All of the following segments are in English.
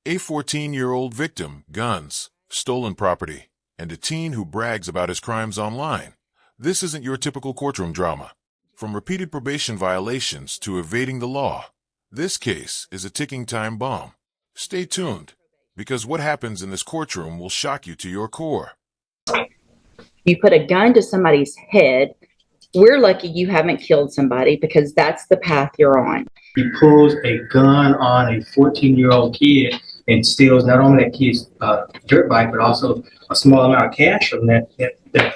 A 14-year-old victim, guns, stolen property, and a teen who brags about his crimes online. This isn't your typical courtroom drama. From repeated probation violations to evading the law, this case is a ticking time bomb. Stay tuned, because what happens in this courtroom will shock you to your core. You put a gun to somebody's head. We're lucky you haven't killed somebody because that's the path you're on. He pulls a gun on a 14-year-old kid and steals not only that kid's dirt bike, but also a small amount of cash from that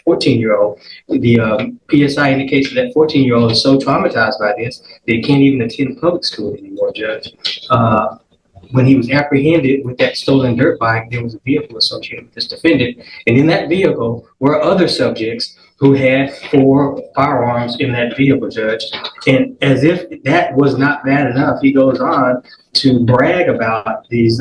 14-year-old. The PSI indicates that 14-year-old is so traumatized by this, they can't even attend public school anymore, Judge. When he was apprehended with that stolen dirt bike, there was a vehicle associated with this defendant. And in that vehicle were other subjects who had 4 firearms in that vehicle, Judge. And as if that was not bad enough, he goes on to brag about this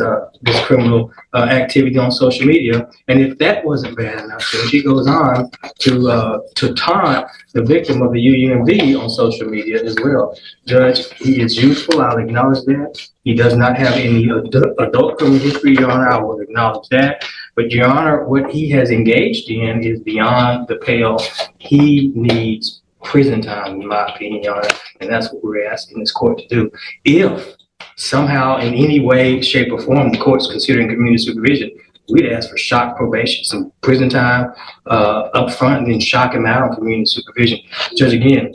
criminal activity on social media. And if that wasn't bad enough, Judge, he goes on to taunt the victim of the UUMV on social media as well. Judge, he is youthful, I'll acknowledge that. He does not have any adult criminal history, Your Honor, I will acknowledge that. But Your Honor, what he has engaged in is beyond the pale. He needs prison time, in my opinion, Your Honor, and that's what we're asking this court to do. If somehow, in any way, shape, or form, the court's considering community supervision, we'd ask for shock probation, some prison time up front, and then shock him out on community supervision. Judge, again,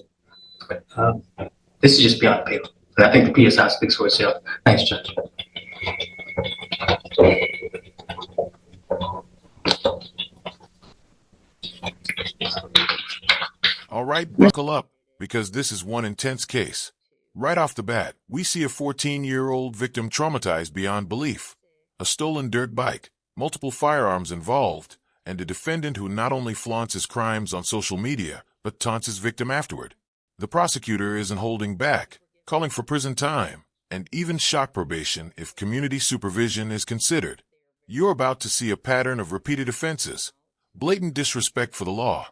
this is just beyond the pale. And I think the PSI speaks for itself. Thanks, Judge. All right, buckle up, because this is one intense case. Right off the bat, we see a 14-year-old victim traumatized beyond belief. A stolen dirt bike, multiple firearms involved, and a defendant who not only flaunts his crimes on social media, but taunts his victim afterward. The prosecutor isn't holding back, calling for prison time, and even shock probation if community supervision is considered. You're about to see a pattern of repeated offenses, blatant disrespect for the law,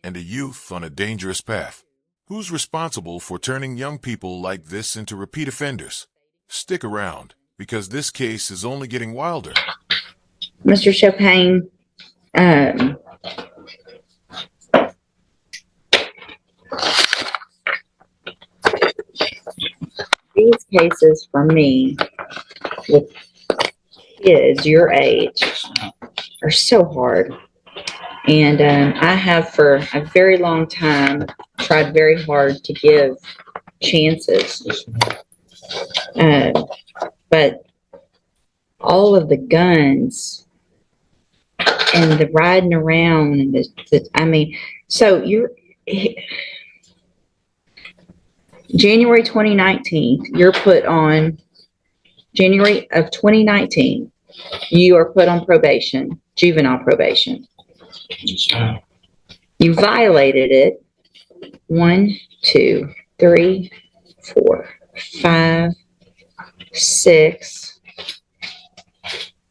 and a youth on a dangerous path. Who's responsible for turning young people like this into repeat offenders? Stick around, because this case is only getting wilder. Mr. Chopin, these cases for me with kids your age are so hard. And I have for a very long time tried very hard to give chances. But all of the guns and the riding around and so January 2019, you're put on January of 2019, you are put on probation, juvenile probation. You violated it 1, 2, 3, 4, 5, 6.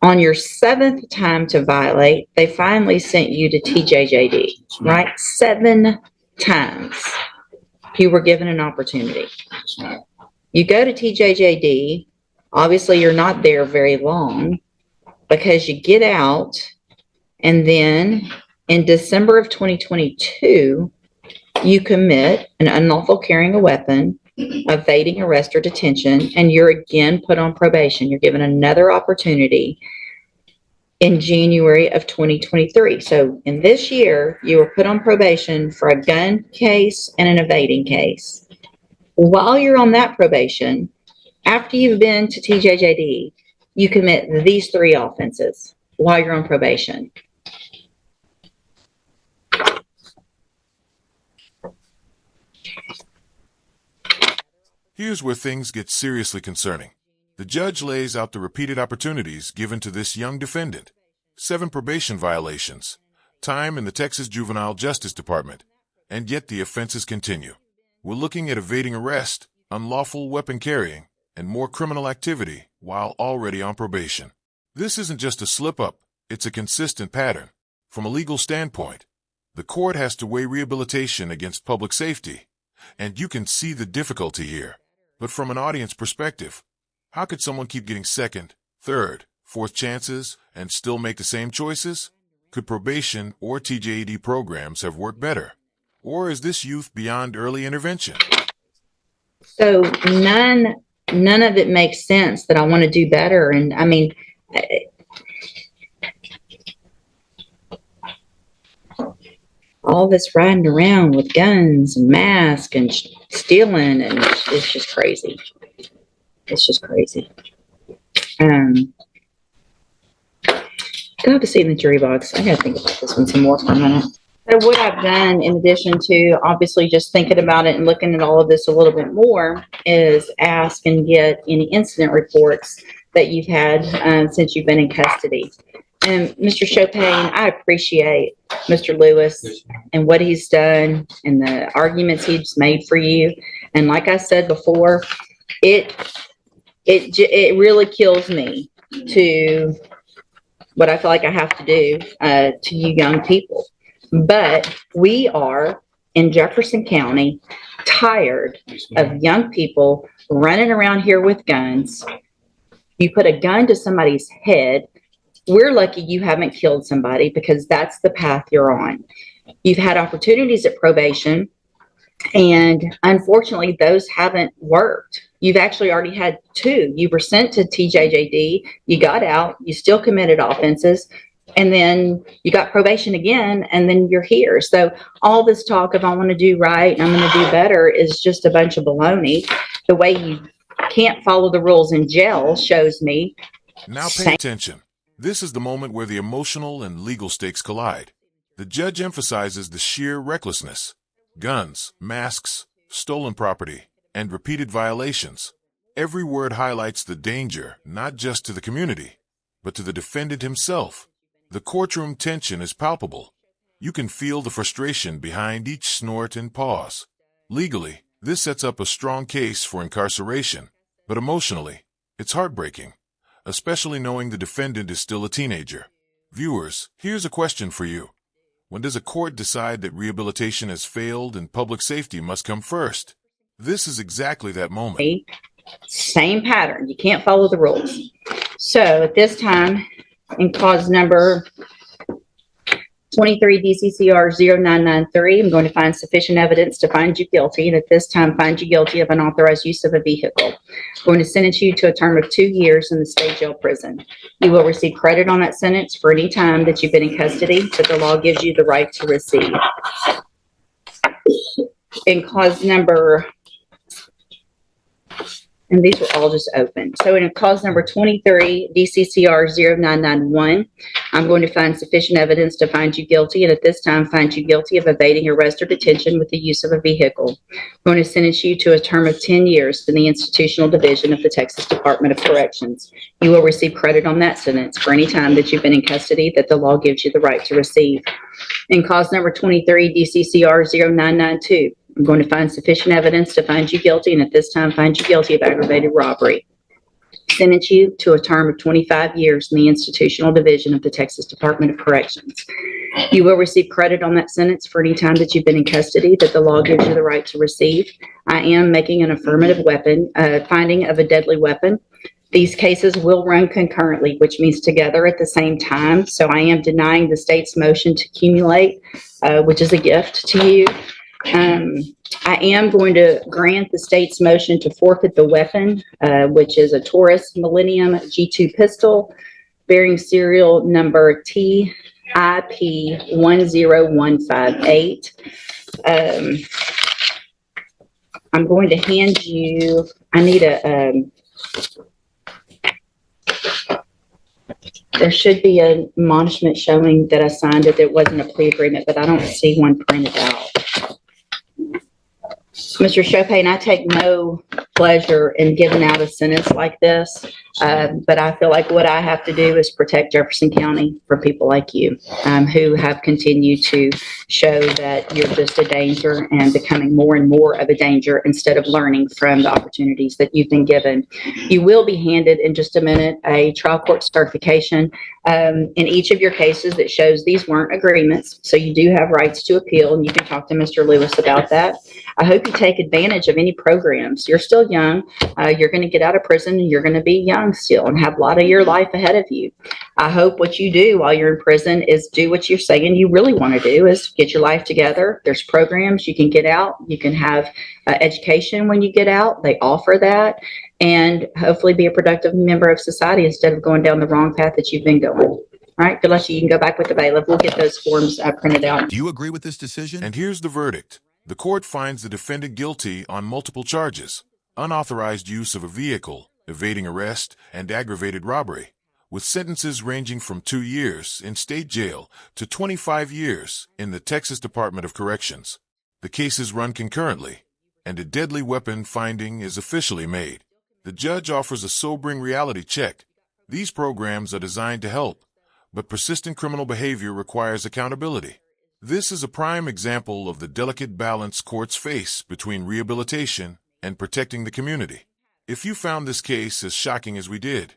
On your 7th time to violate, they finally sent you to TJJD, right? 7 times you were given an opportunity. You go to TJJD. Obviously, you're not there very long because you get out, and then in December of 2022, you commit an unlawful carrying a weapon, evading arrest or detention, and you're again put on probation. You're given another opportunity in January of 2023. So in this year, you were put on probation for a gun case and an evading case. While you're on that probation, after you've been to TJJD, you commit these 3 offenses while you're on probation. Here's where things get seriously concerning. The judge lays out the repeated opportunities given to this young defendant. 7 probation violations, time in the Texas Juvenile Justice Department, and yet the offenses continue. We're looking at evading arrest, unlawful weapon carrying, and more criminal activity while already on probation. This isn't just a slip-up, it's a consistent pattern. From a legal standpoint, the court has to weigh rehabilitation against public safety, and you can see the difficulty here. But from an audience perspective, how could someone keep getting 2nd, third, fourth chances, and still make the same choices? Could probation or TJD programs have worked better? Or is this youth beyond early intervention? So none of it makes sense that I want to do better. And I mean, all this riding around with guns and masks and stealing, and it's just crazy. It's just crazy. Go have a seat in the jury box. I gotta think about this one some more for a minute. So what I've done, in addition to obviously just thinking about it and looking at all of this a little bit more, is ask and get any incident reports that you've had since you've been in custody. And Mr. Chopin, I appreciate Mr. Lewis and what he's done and the arguments he's made for you. And like I said before, it really kills me to what I feel like I have to do to you young people. But we are in Jefferson County tired of young people running around here with guns. You put a gun to somebody's head. We're lucky you haven't killed somebody, because that's the path you're on. You've had opportunities at probation, and unfortunately, those haven't worked. You've actually already had 2. You were sent to TJJD, you got out, you still committed offenses, and then you got probation again, and then you're here. So all this talk of I want to do right and I'm going to do better is just a bunch of baloney. The way you can't follow the rules in jail shows me. Now pay attention. This is the moment where the emotional and legal stakes collide. The judge emphasizes the sheer recklessness. Guns, masks, stolen property, and repeated violations. Every word highlights the danger, not just to the community, but to the defendant himself. The courtroom tension is palpable. You can feel the frustration behind each snort and pause. Legally, this sets up a strong case for incarceration, but emotionally, it's heartbreaking, especially knowing the defendant is still a teenager. Viewers, here's a question for you. When does a court decide that rehabilitation has failed and public safety must come first? This is exactly that moment. Same pattern. You can't follow the rules. So at this time, in cause number 23 DCCR 0993, I'm going to find sufficient evidence to find you guilty, and at this time find you guilty of unauthorized use of a vehicle. I'm going to sentence you to a term of 2 years in the state jail prison. You will receive credit on that sentence for any time that you've been in custody that the law gives you the right to receive. In cause number, and these were all just open. So in cause number 23, DCCR 0991, I'm going to find sufficient evidence to find you guilty, and at this time find you guilty of evading arrest or detention with the use of a vehicle. I'm going to sentence you to a term of 10 years in the institutional division of the Texas Department of Corrections. You will receive credit on that sentence for any time that you've been in custody that the law gives you the right to receive. In cause number 23, DCCR 0992, I'm going to find sufficient evidence to find you guilty, and at this time find you guilty of aggravated robbery. Sentence you to a term of 25 years in the institutional division of the Texas Department of Corrections. You will receive credit on that sentence for any time that you've been in custody that the law gives you the right to receive. I am making an affirmative finding of a deadly weapon. These cases will run concurrently, which means together at the same time. So I am denying the state's motion to accumulate, which is a gift to you. I am going to grant the state's motion to forfeit the weapon, which is a Taurus Millennium G2 pistol bearing serial number TIP 10158. I'm going to hand you, I need there should be an admonishment showing that I signed it. It wasn't a plea agreement, but I don't see one printed out. Mr. Chopin, I take no pleasure in giving out a sentence like this, but I feel like what I have to do is protect Jefferson County for people like you, who have continued to show that you're just a danger and becoming more and more of a danger instead of learning from the opportunities that you've been given. You will be handed in just a minute a trial court certification in each of your cases that shows these weren't agreements, so you do have rights to appeal, and you can talk to Mr. Lewis about that. I hope you take advantage of any programs. You're still still young. You're going to get out of prison and you're going to be young still and have a lot of your life ahead of you. I hope what you do while you're in prison is do what you're saying you really want to do, is get your life together. There's programs you can get out. You can have education when you get out. They offer that, and hopefully be a productive member of society instead of going down the wrong path that you've been going. All right, good luck to you. You can go back with the bailiff. We'll get those forms printed out. Do you agree with this decision? And here's the verdict. The court finds the defendant guilty on multiple charges: unauthorized use of a vehicle, evading arrest, and aggravated robbery, with sentences ranging from 2 years in state jail to 25 years in the Texas Department of Corrections. The cases run concurrently, and a deadly weapon finding is officially made. The judge offers a sobering reality check. These programs are designed to help, but persistent criminal behavior requires accountability. This is a prime example of the delicate balance courts face between rehabilitation and protecting the community. If you found this case as shocking as we did,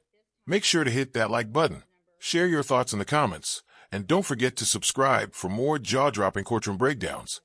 make sure to hit that like button, share your thoughts in the comments, and don't forget to subscribe for more jaw-dropping courtroom breakdowns.